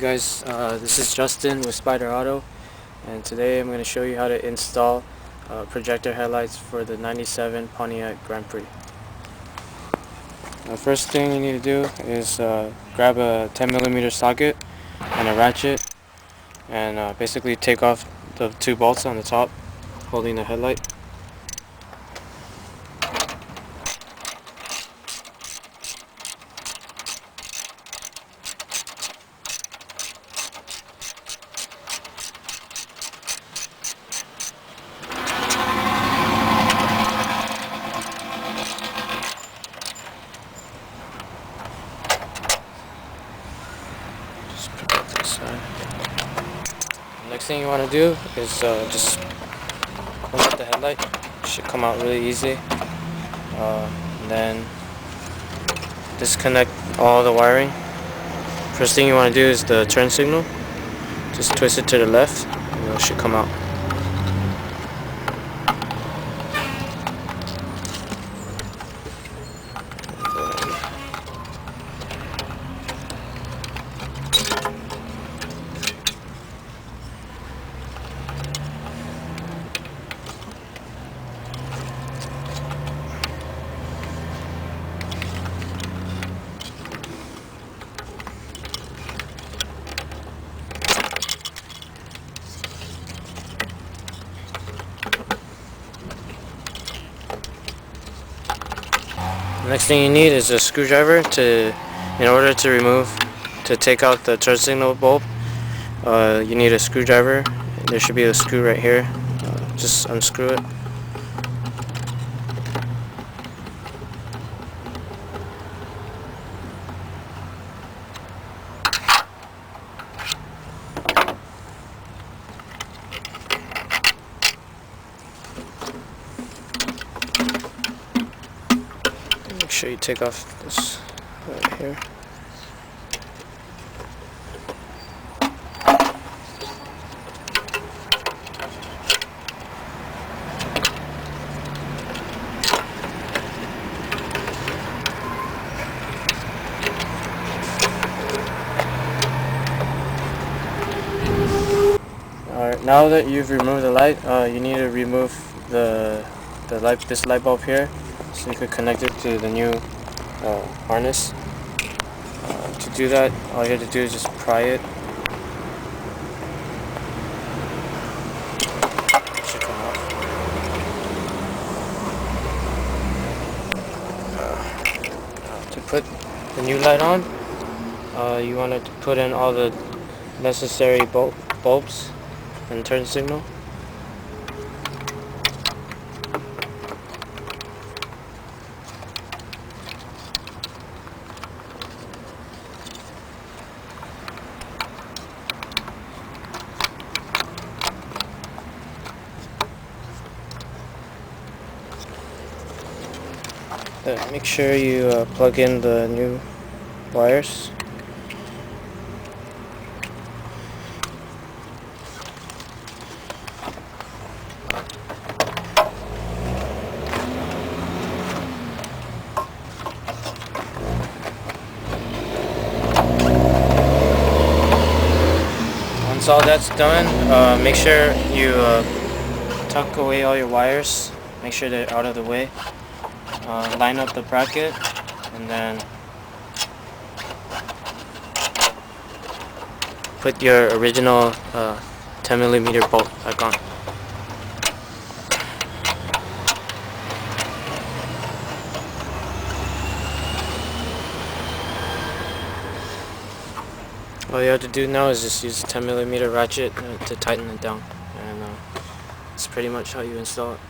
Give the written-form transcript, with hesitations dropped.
Guys, this is Justin with Spyder Auto, and today I'm going to show you how to install projector headlights for the 97 Pontiac Grand-prix. The first thing you need to do is grab a 10mm socket and a ratchet and basically take off the two bolts on the top holding the headlight. Next thing you want to do is just close up the headlight. It should come out really easy. And then disconnect all the wiring. First thing you want to do is the turn signal. Just twist it to the left and it should come out. Next thing you need is a screwdriver to take out the turn signal bulb. You need a screwdriver. There should be a screw right here. Just unscrew it. Make sure you take off this right here. Alright, now that you've removed the light, you need to remove this light bulb here, so you could connect it to the new harness. To do that, all you have to do is just pry it. It should come off. To put the new light on, you want to put in all the necessary bulbs and turn signal. Make sure you plug in the new wires. Once all that's done, make sure you tuck away all your wires. Make sure they're out of the way. Line up the bracket and then put your original 10mm bolt back on. All you have to do now is just use a 10mm ratchet to tighten it down, and that's pretty much how you install it.